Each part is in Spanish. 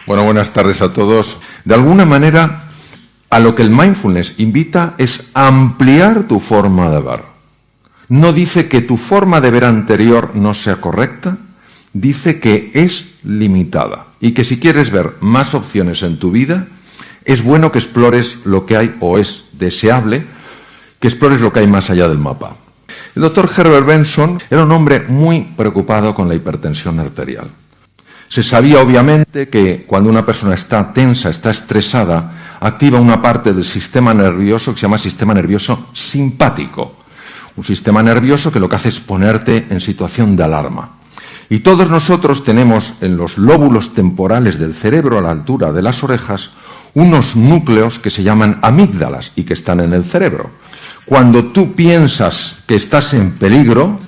Bueno, buenas tardes a todos. De alguna manera, a lo que el mindfulness invita es ampliar tu forma de ver. No dice que tu forma de ver anterior no sea correcta, dice que es limitada y que si quieres ver más opciones en tu vida, es bueno que explores lo que hay, o es deseable que explores lo que hay más allá del mapa. El doctor Herbert Benson era un hombre muy preocupado con la hipertensión arterial. Se sabía obviamente que cuando una persona está tensa, está estresada, activa una parte del sistema nervioso que se llama sistema nervioso simpático. Un sistema nervioso que lo que hace es ponerte en situación de alarma. Y todos nosotros tenemos en los lóbulos temporales del cerebro, a la altura de las orejas, unos núcleos que se llaman amígdalas y que están en el cerebro. Cuando tú piensas que estás en peligro,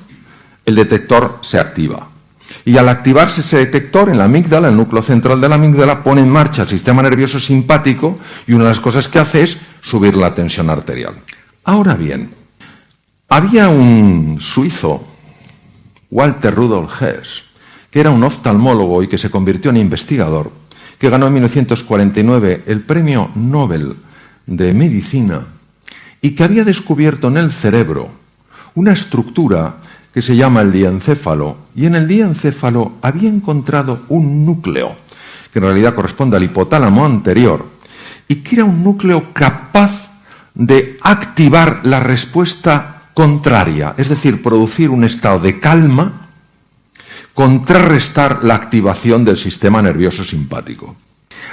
el detector se activa. Y al activarse ese detector en la amígdala, el núcleo central de la amígdala, pone en marcha el sistema nervioso simpático y una de las cosas que hace es subir la tensión arterial. Ahora bien, había un suizo, Walter Rudolf Hess, que era un oftalmólogo y que se convirtió en investigador, que ganó en 1949 el Premio Nobel de Medicina y que había descubierto en el cerebro una estructura que se llama el diencéfalo, y en el diencéfalo había encontrado un núcleo, que en realidad corresponde al hipotálamo anterior, y que era un núcleo capaz de activar la respuesta contraria, es decir, producir un estado de calma, contrarrestar la activación del sistema nervioso simpático.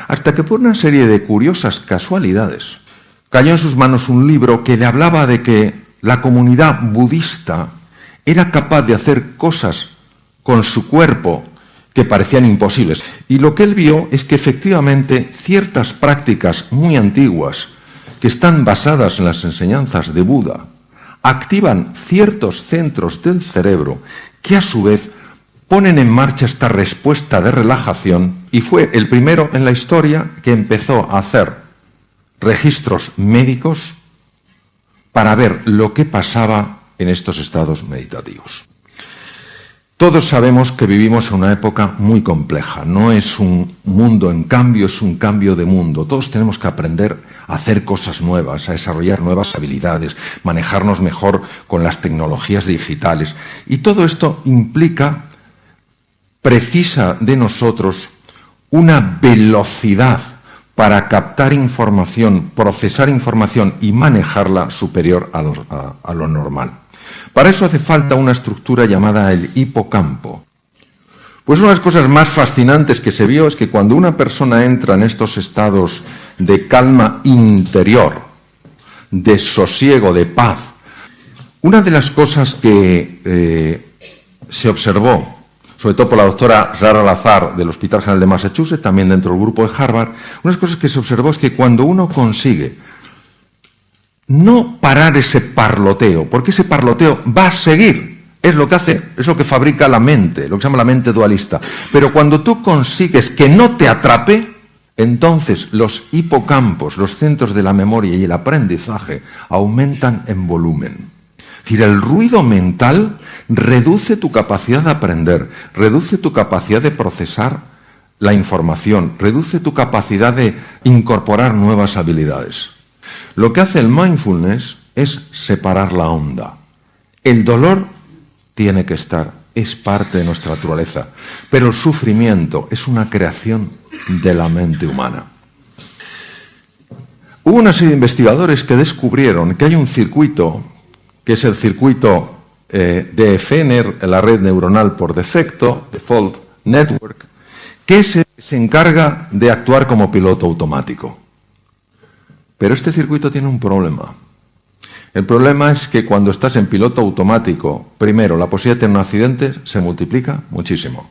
Hasta que por una serie de curiosas casualidades cayó en sus manos un libro que le hablaba de que la comunidad budista era capaz de hacer cosas con su cuerpo que parecían imposibles. Y lo que él vio es que efectivamente ciertas prácticas muy antiguas que están basadas en las enseñanzas de Buda activan ciertos centros del cerebro que a su vez ponen en marcha esta respuesta de relajación, y fue el primero en la historia que empezó a hacer registros médicos para ver lo que pasaba en estos estados meditativos. Todos sabemos que vivimos en una época muy compleja. No es un mundo en cambio, es un cambio de mundo. Todos tenemos que aprender a hacer cosas nuevas, a desarrollar nuevas habilidades, manejarnos mejor con las tecnologías digitales. Y todo esto precisa de nosotros una velocidad para captar información, procesar información y manejarla superior a lo normal. Para eso hace falta una estructura llamada el hipocampo. Pues una de las cosas más fascinantes que se vio es que cuando una persona entra en estos estados de calma interior, de sosiego, de paz, una de las cosas que se observó, sobre todo por la doctora Zara Lazar del Hospital General de Massachusetts, también dentro del grupo de Harvard, una de las cosas que se observó es que cuando uno consigue no parar ese parloteo, porque ese parloteo va a seguir, es lo que hace, es lo que fabrica la mente, lo que se llama la mente dualista. Pero cuando tú consigues que no te atrape, entonces los hipocampos, los centros de la memoria y el aprendizaje aumentan en volumen. Es decir, el ruido mental reduce tu capacidad de aprender, reduce tu capacidad de procesar la información, reduce tu capacidad de incorporar nuevas habilidades. Lo que hace el mindfulness es separar la onda. El dolor tiene que estar, es parte de nuestra naturaleza, pero el sufrimiento es una creación de la mente humana. Hubo una serie de investigadores que descubrieron que hay un circuito, que es el circuito DFN, la red neuronal por defecto, Default Network, que se encarga de actuar como piloto automático. Pero este circuito tiene un problema. El problema es que cuando estás en piloto automático, primero, la posibilidad de tener un accidente se multiplica muchísimo.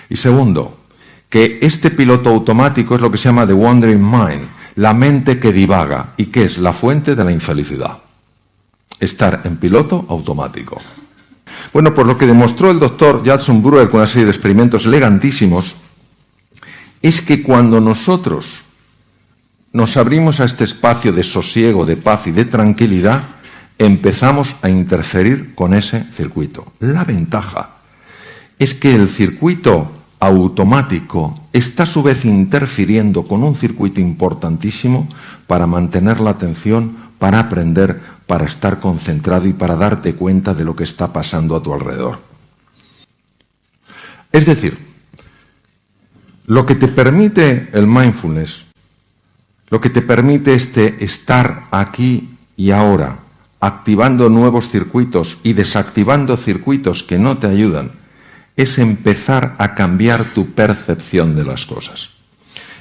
Y segundo, que este piloto automático es lo que se llama the wandering mind, la mente que divaga, y que es la fuente de la infelicidad. Estar en piloto automático. Bueno, pues lo que demostró el doctor Judson Brewer con una serie de experimentos elegantísimos es que cuando nosotros nos abrimos a este espacio de sosiego, de paz y de tranquilidad, empezamos a interferir con ese circuito. La ventaja es que el circuito automático está a su vez interfiriendo con un circuito importantísimo para mantener la atención, para aprender, para estar concentrado y para darte cuenta de lo que está pasando a tu alrededor. Es decir, lo que te permite el mindfulness, lo que te permite estar aquí y ahora, activando nuevos circuitos y desactivando circuitos que no te ayudan, es empezar a cambiar tu percepción de las cosas.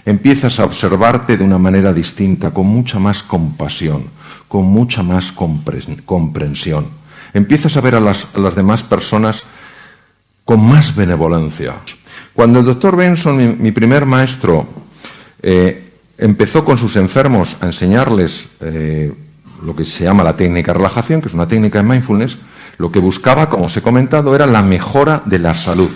Empiezas a observarte de una manera distinta, con mucha más compasión, con mucha más comprensión. Empiezas a ver a las demás personas con más benevolencia. Cuando el doctor Benson, mi primer maestro, empezó con sus enfermos a enseñarles lo que se llama la técnica de relajación, que es una técnica de mindfulness, lo que buscaba, como os he comentado, era la mejora de la salud.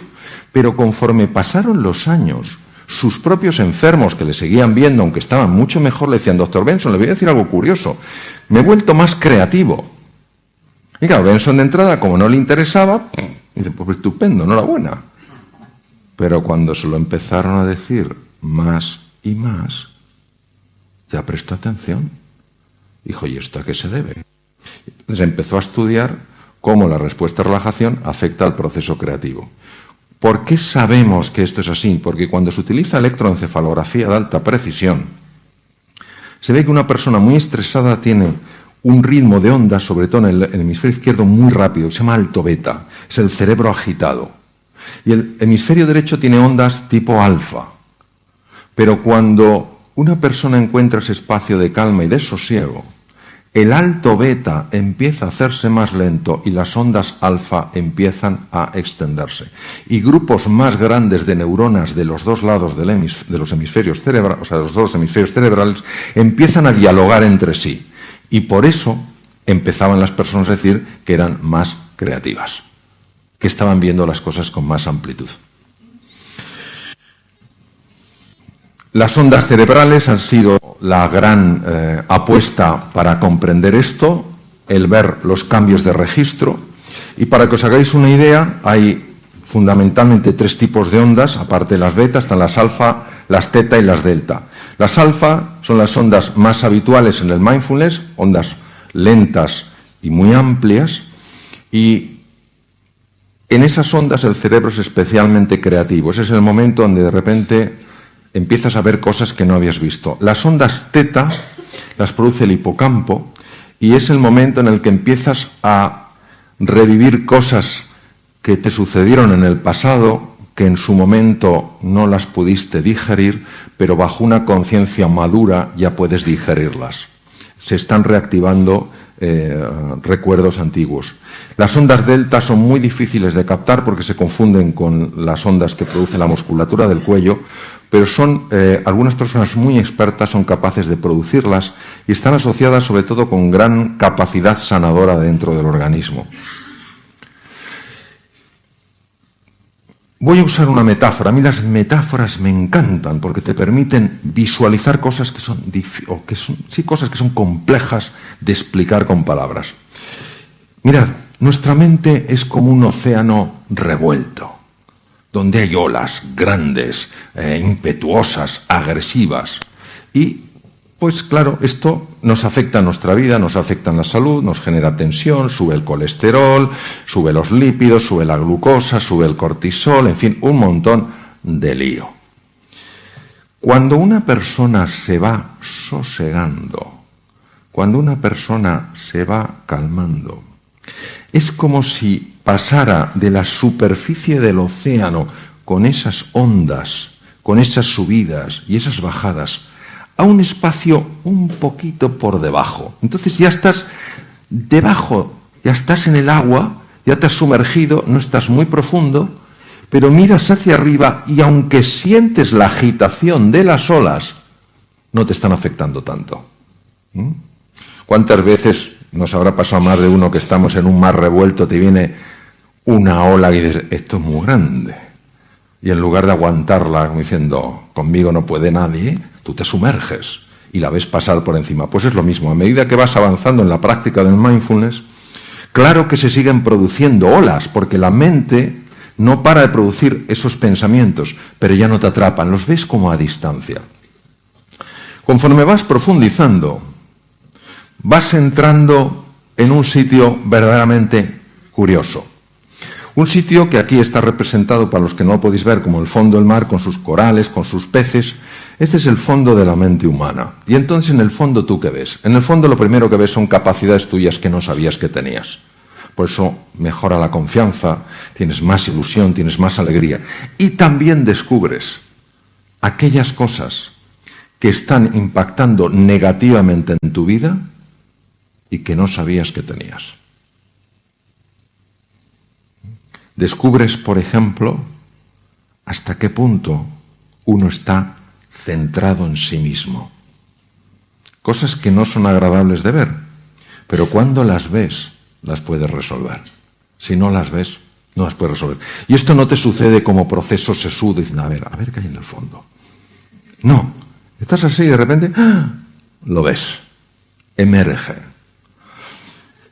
Pero conforme pasaron los años, sus propios enfermos que le seguían viendo, aunque estaban mucho mejor, le decían: doctor Benson, le voy a decir algo curioso, me he vuelto más creativo. Y claro, Benson de entrada, como no le interesaba, dice: pues estupendo, enhorabuena. Pero cuando se lo empezaron a decir más y más, ya prestó atención. Dijo: ¿y esto a qué se debe? Entonces empezó a estudiar cómo la respuesta a relajación afecta al proceso creativo. ¿Por qué sabemos que esto es así? Porque cuando se utiliza electroencefalografía de alta precisión, se ve que una persona muy estresada tiene un ritmo de ondas, sobre todo en el hemisferio izquierdo, muy rápido, se llama alto beta, es el cerebro agitado. Y el hemisferio derecho tiene ondas tipo alfa. Pero cuando una persona encuentra ese espacio de calma y de sosiego, el alto beta empieza a hacerse más lento y las ondas alfa empiezan a extenderse. Y grupos más grandes de neuronas de los dos lados de los hemisferios cerebrales, o sea, de los dos hemisferios cerebrales, empiezan a dialogar entre sí. Y por eso empezaban las personas a decir que eran más creativas, que estaban viendo las cosas con más amplitud. Las ondas cerebrales han sido la gran apuesta para comprender esto, el ver los cambios de registro. Y para que os hagáis una idea, hay fundamentalmente 3 tipos de ondas, aparte de las beta, están las alfa, las teta y las delta. Las alfa son las ondas más habituales en el mindfulness, ondas lentas y muy amplias, y en esas ondas el cerebro es especialmente creativo. Ese es el momento donde de repente empiezas a ver cosas que no habías visto. Las ondas teta las produce el hipocampo y es el momento en el que empiezas a revivir cosas que te sucedieron en el pasado, que en su momento no las pudiste digerir, pero bajo una conciencia madura ya puedes digerirlas. Se están reactivando recuerdos antiguos. Las ondas delta son muy difíciles de captar porque se confunden con las ondas que produce la musculatura del cuello, pero son algunas personas muy expertas son capaces de producirlas y están asociadas sobre todo con gran capacidad sanadora dentro del organismo. Voy a usar una metáfora. A mí las metáforas me encantan porque te permiten visualizar cosas que son cosas que son complejas de explicar con palabras. Mirad, nuestra mente es como un océano revuelto, donde hay olas grandes, impetuosas, agresivas. Y, pues claro, esto nos afecta a nuestra vida, nos afecta en la salud, nos genera tensión, sube el colesterol, sube los lípidos, sube la glucosa, sube el cortisol, en fin, un montón de lío. Cuando una persona se va sosegando, cuando una persona se va calmando, es como si pasara de la superficie del océano con esas ondas, con esas subidas y esas bajadas, a un espacio un poquito por debajo. Entonces ya estás debajo, ya estás en el agua, ya te has sumergido, no estás muy profundo, pero miras hacia arriba y aunque sientes la agitación de las olas, no te están afectando tanto. ¿Cuántas veces nos habrá pasado a más de uno que estamos en un mar revuelto, te viene una ola y dices, esto es muy grande? Y en lugar de aguantarla como diciendo, conmigo no puede nadie, tú te sumerges y la ves pasar por encima. Pues es lo mismo, a medida que vas avanzando en la práctica del mindfulness, claro que se siguen produciendo olas, porque la mente no para de producir esos pensamientos, pero ya no te atrapan, los ves como a distancia. Conforme vas profundizando, vas entrando en un sitio verdaderamente curioso. Un sitio que aquí está representado, para los que no lo podéis ver, como el fondo del mar, con sus corales, con sus peces. Este es el fondo de la mente humana. Y entonces, en el fondo, ¿tú qué ves? En el fondo, lo primero que ves son capacidades tuyas que no sabías que tenías. Por eso mejora la confianza, tienes más ilusión, tienes más alegría. Y también descubres aquellas cosas que están impactando negativamente en tu vida y que no sabías que tenías. Descubres, por ejemplo, hasta qué punto uno está centrado en sí mismo. Cosas que no son agradables de ver, pero cuando las ves, las puedes resolver. Si no las ves, no las puedes resolver. Y esto no te sucede como proceso sesudo, diciendo, a ver qué hay en el fondo. No, estás así y de repente, lo ves, emerge.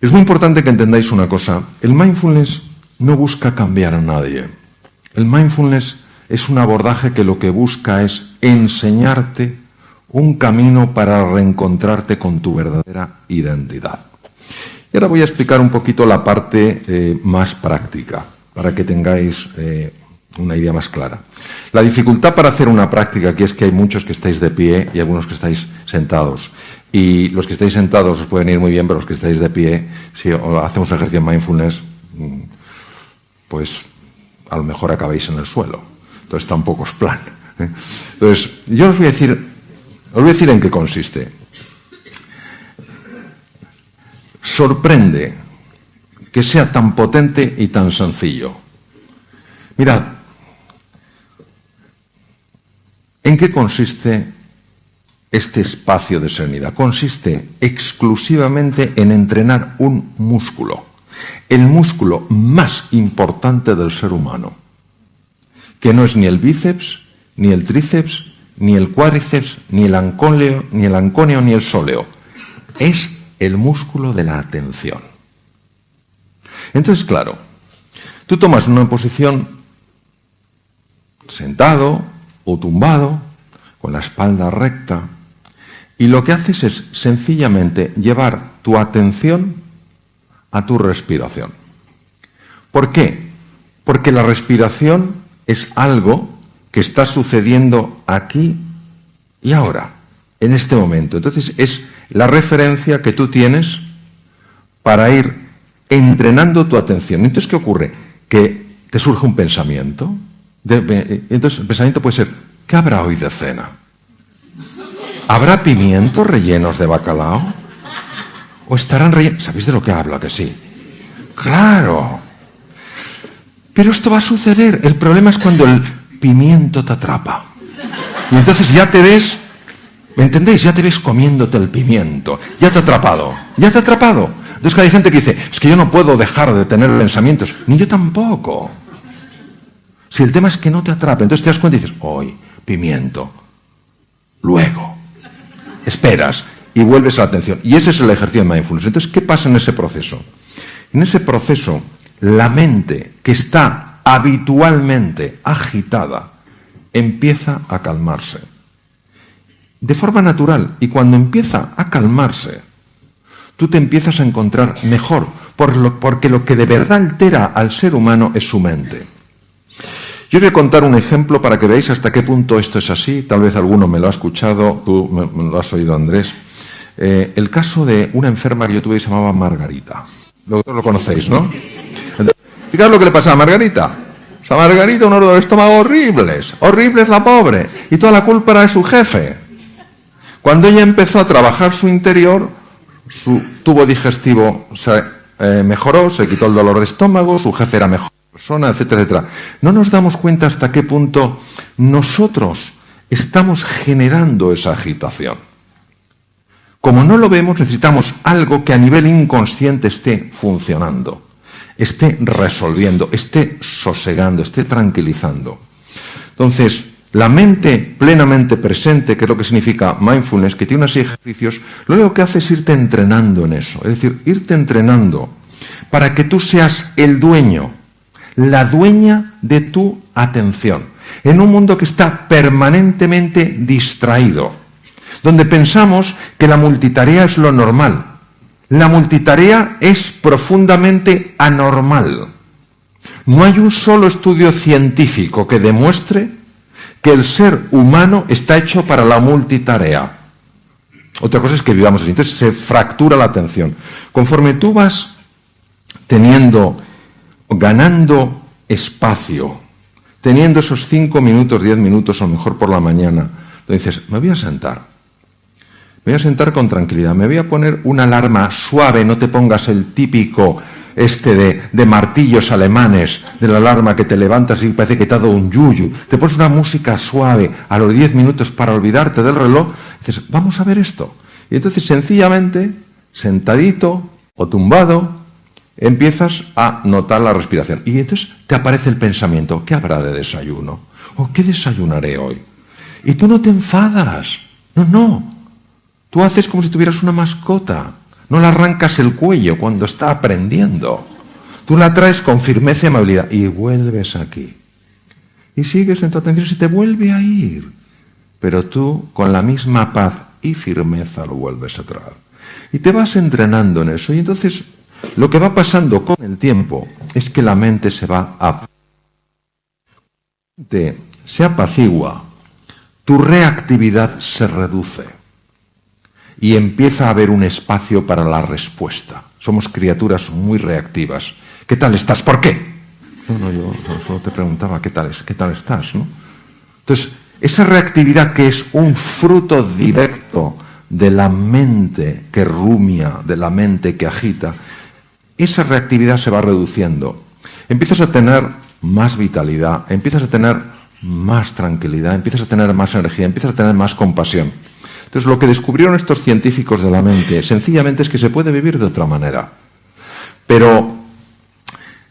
Es muy importante que entendáis una cosa, el mindfulness no busca cambiar a nadie. El mindfulness es un abordaje que lo que busca es enseñarte un camino para reencontrarte con tu verdadera identidad. Y ahora voy a explicar un poquito la parte más práctica, para que tengáis una idea más clara. La dificultad para hacer una práctica aquí es que hay muchos que estáis de pie y algunos que estáis sentados. Y los que estáis sentados os pueden ir muy bien, pero los que estáis de pie, si hacemos ejercicio de mindfulness, pues a lo mejor acabáis en el suelo. Entonces tampoco es plan. Entonces, yo os voy a decir en qué consiste. Sorprende que sea tan potente y tan sencillo. Mirad, ¿en qué consiste este espacio de serenidad? Consiste exclusivamente en entrenar un músculo. El músculo más importante del ser humano, que no es ni el bíceps, ni el tríceps, ni el cuádriceps, ni el anconeo, ni el sóleo. Es el músculo de la atención. Entonces, claro, tú tomas una posición sentado o tumbado, con la espalda recta, y lo que haces es sencillamente llevar tu atención a tu respiración. ¿Por qué? Porque la respiración es algo que está sucediendo aquí y ahora, en este momento. Entonces es la referencia que tú tienes para ir entrenando tu atención. Entonces, ¿qué ocurre? Que te surge un pensamiento. Entonces el pensamiento puede ser, ¿qué habrá hoy de cena? ¿Habrá pimientos rellenos de bacalao? ¿O estarán rellenos? ¿Sabéis de lo que hablo? ¿Que sí? ¡Claro! Pero esto va a suceder. El problema es cuando el pimiento te atrapa. Y entonces ya te ves, ¿me entendéis? Ya te ves comiéndote el pimiento. Ya te ha atrapado. Ya te ha atrapado. Entonces hay gente que dice, es que yo no puedo dejar de tener pensamientos. Ni yo tampoco. Si el tema es que no te atrape, entonces te das cuenta y dices, hoy, pimiento. Luego. Esperas y vuelves a la atención. Y ese es el ejercicio de mindfulness. Entonces, ¿qué pasa en ese proceso? En ese proceso, la mente que está habitualmente agitada empieza a calmarse. De forma natural. Y cuando empieza a calmarse, tú te empiezas a encontrar mejor. Porque lo que de verdad altera al ser humano es su mente. Yo voy a contar un ejemplo para que veáis hasta qué punto esto es así. Tal vez alguno me lo ha escuchado, tú me lo has oído, Andrés. El caso de una enferma que yo tuve que se llamaba Margarita. Lo conocéis, ¿no? Fijaos lo que le pasaba a Margarita. O sea, Margarita, un dolor de estómago horribles. Horribles la pobre. Y toda la culpa era de su jefe. Cuando ella empezó a trabajar su interior, su tubo digestivo se mejoró, se quitó el dolor de estómago, su jefe era mejor persona, etcétera, etcétera. No nos damos cuenta hasta qué punto nosotros estamos generando esa agitación. Como no lo vemos, necesitamos algo que a nivel inconsciente esté funcionando, esté resolviendo, esté sosegando, esté tranquilizando. Entonces, la mente plenamente presente, que es lo que significa mindfulness, que tiene una serie de ejercicios, lo único que hace es irte entrenando en eso. Es decir, irte entrenando para que tú seas el dueño, la dueña de tu atención. En un mundo que está permanentemente distraído, donde pensamos que la multitarea es lo normal. La multitarea es profundamente anormal. No hay un solo estudio científico que demuestre que el ser humano está hecho para la multitarea. Otra cosa es que vivamos así. Entonces se fractura la atención. Conforme tú vas ganando espacio, teniendo esos 5 minutos, 10 minutos, o mejor por la mañana, tú dices, me voy a sentar. Me voy a sentar con tranquilidad. Me voy a poner una alarma suave, no te pongas el típico de martillos alemanes, de la alarma que te levantas y parece que te ha dado un yuyu. Te pones una música suave a los 10 minutos para olvidarte del reloj. Dices, vamos a ver esto. Y entonces sencillamente, sentadito o tumbado, empiezas a notar la respiración. Y entonces te aparece el pensamiento, ¿qué habrá de desayuno? ¿O qué desayunaré hoy? Y tú no te enfadas. No. Tú haces como si tuvieras una mascota. No le arrancas el cuello cuando está aprendiendo. Tú la traes con firmeza y amabilidad y vuelves aquí. Y sigues en tu atención y se te vuelve a ir. Pero tú, con la misma paz y firmeza, lo vuelves a traer. Y te vas entrenando en eso. Y entonces, lo que va pasando con el tiempo es que la mente se apacigua, tu reactividad se reduce. Y empieza a haber un espacio para la respuesta. Somos criaturas muy reactivas. ¿Qué tal estás? ¿Por qué? No, yo solo te preguntaba, ¿qué tal estás? ¿No? Entonces, esa reactividad que es un fruto directo de la mente que rumia, de la mente que agita, esa reactividad se va reduciendo. Empiezas a tener más vitalidad, empiezas a tener más tranquilidad, empiezas a tener más energía, empiezas a tener más compasión. Entonces, lo que descubrieron estos científicos de la mente, sencillamente es que se puede vivir de otra manera. Pero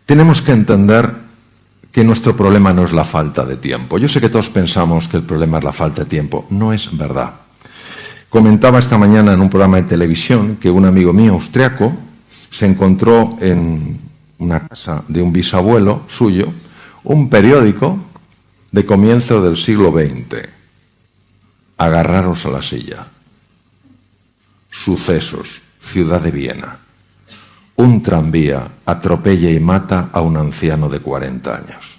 tenemos que entender que nuestro problema no es la falta de tiempo. Yo sé que todos pensamos que el problema es la falta de tiempo. No es verdad. Comentaba esta mañana en un programa de televisión que un amigo mío austriaco se encontró en una casa de un bisabuelo suyo un periódico de comienzo del siglo XX. Agarraros a la silla. Sucesos, ciudad de Viena. Un tranvía atropella y mata a un anciano de 40 años.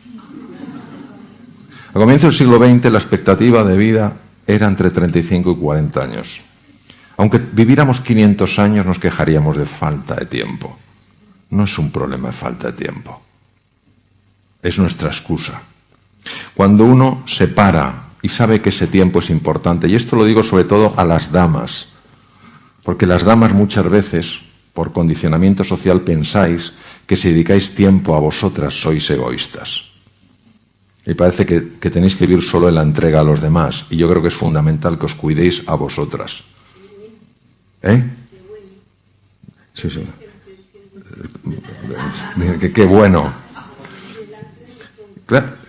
A comienzos del siglo XX la expectativa de vida era entre 35 y 40 años. Aunque viviéramos 500 años nos quejaríamos de falta de tiempo. No es un problema de falta de tiempo. Es nuestra excusa. Cuando uno se para y sabe que ese tiempo es importante, y esto lo digo sobre todo a las damas, porque las damas muchas veces, por condicionamiento social, pensáis que si dedicáis tiempo a vosotras sois egoístas. Y parece que tenéis que vivir solo en la entrega a los demás, y yo creo que es fundamental que os cuidéis a vosotras. ¿Eh? Sí. Qué bueno. Claro.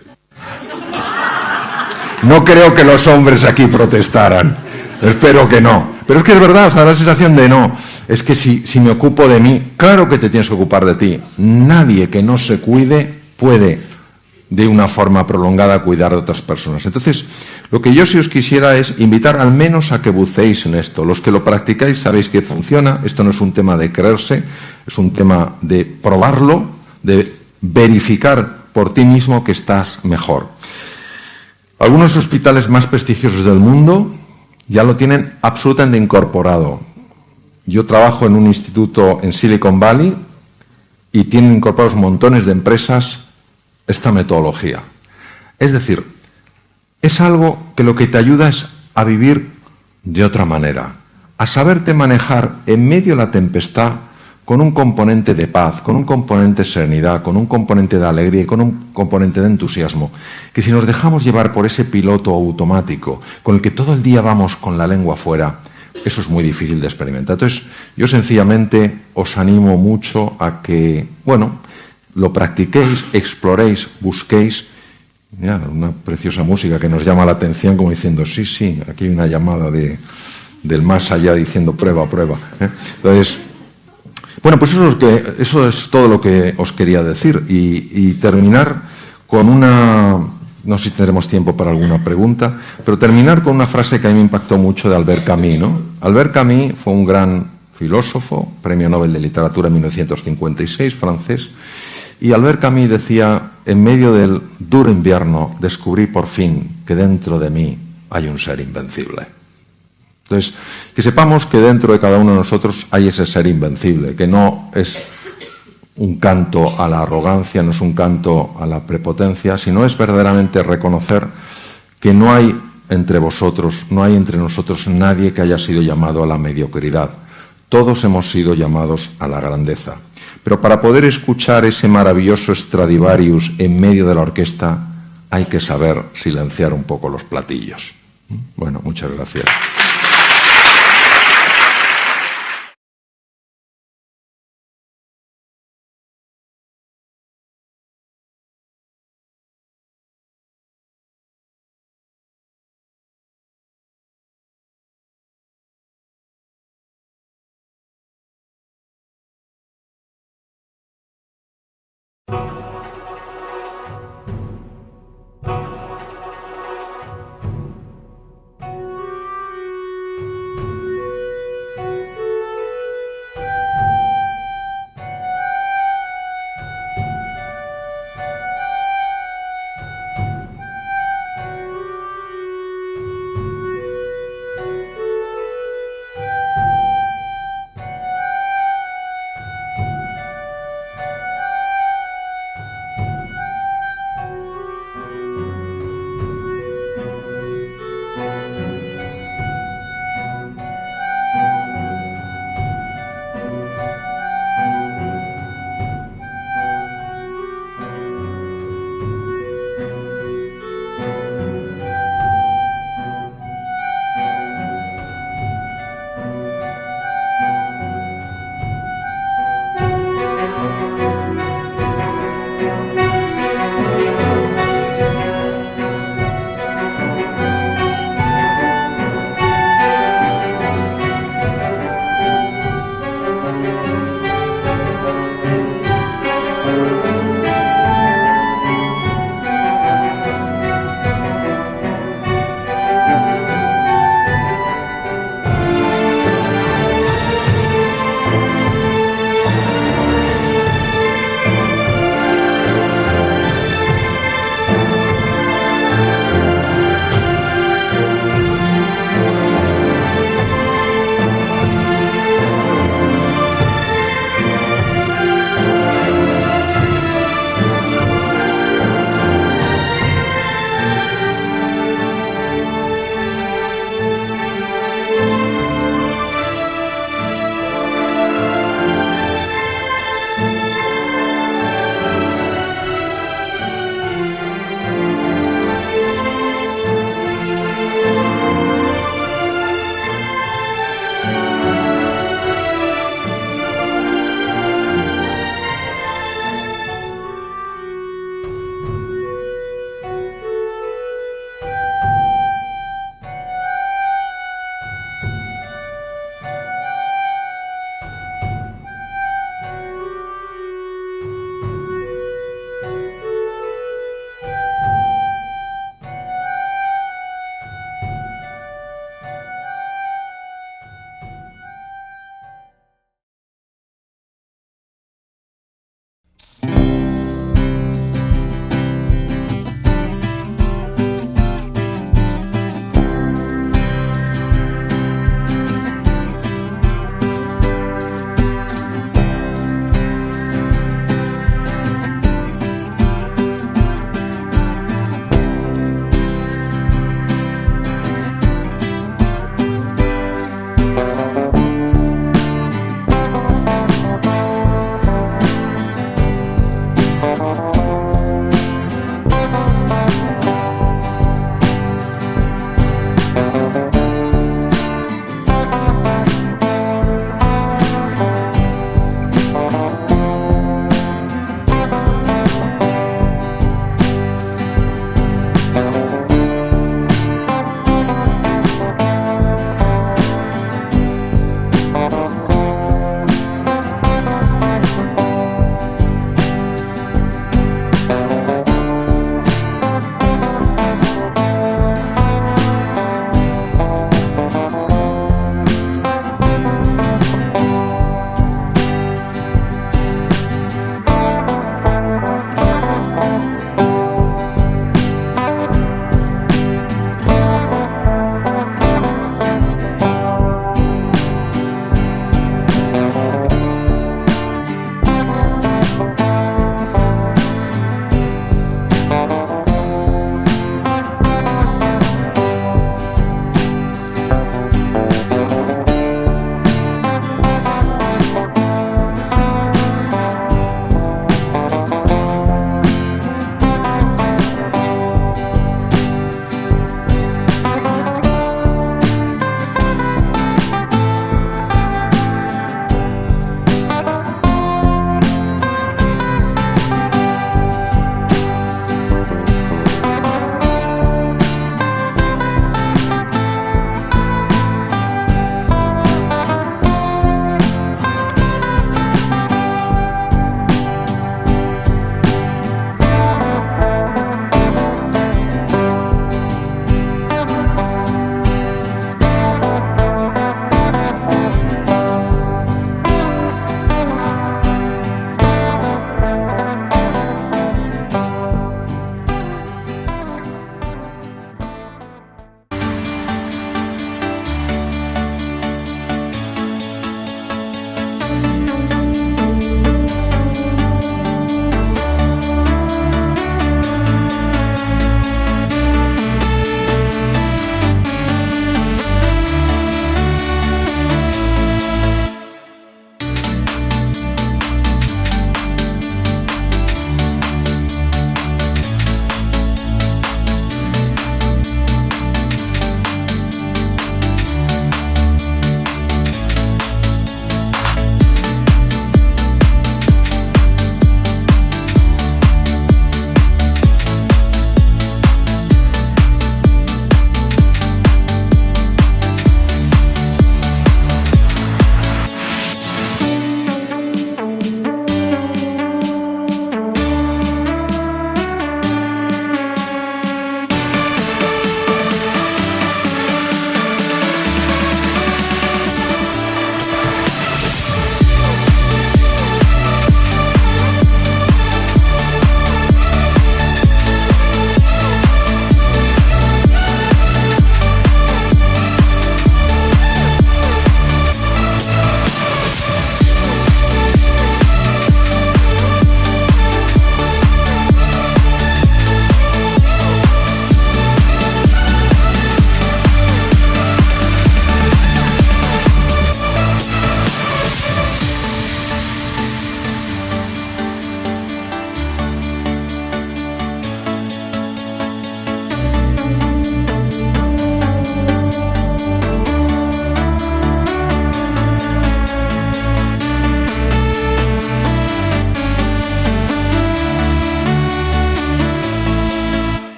No creo que los hombres aquí protestaran. Espero que no. Pero es que es verdad, os da la sensación de no. Es que si me ocupo de mí, claro que te tienes que ocupar de ti. Nadie que no se cuide puede, de una forma prolongada, cuidar de otras personas. Entonces, lo que yo sí os quisiera es invitar al menos a que buceéis en esto. Los que lo practicáis sabéis que funciona. Esto no es un tema de creerse, es un tema de probarlo, de verificar por ti mismo que estás mejor. Algunos hospitales más prestigiosos del mundo ya lo tienen absolutamente incorporado. Yo trabajo en un instituto en Silicon Valley y tienen incorporados montones de empresas esta metodología. Es decir, es algo que lo que te ayuda es a vivir de otra manera, a saberte manejar en medio de la tempestad con un componente de paz, con un componente de serenidad, con un componente de alegría y con un componente de entusiasmo, que si nos dejamos llevar por ese piloto automático con el que todo el día vamos con la lengua fuera, eso es muy difícil de experimentar. Entonces, yo sencillamente os animo mucho a que, lo practiquéis, exploréis, busquéis. Mira, una preciosa música que nos llama la atención como diciendo, sí, aquí hay una llamada del más allá diciendo prueba. Entonces, pues eso es todo lo que os quería decir y terminar con una... No sé si tendremos tiempo para alguna pregunta, pero terminar con una frase que a mí me impactó mucho de Albert Camus, ¿no? Albert Camus fue un gran filósofo, premio Nobel de Literatura en 1956, francés, y Albert Camus decía, en medio del duro invierno, descubrí por fin que dentro de mí hay un ser invencible. Entonces, que sepamos que dentro de cada uno de nosotros hay ese ser invencible, que no es un canto a la arrogancia, no es un canto a la prepotencia, sino es verdaderamente reconocer que no hay entre vosotros, no hay entre nosotros nadie que haya sido llamado a la mediocridad. Todos hemos sido llamados a la grandeza. Pero para poder escuchar ese maravilloso Stradivarius en medio de la orquesta, hay que saber silenciar un poco los platillos. Bueno, muchas gracias.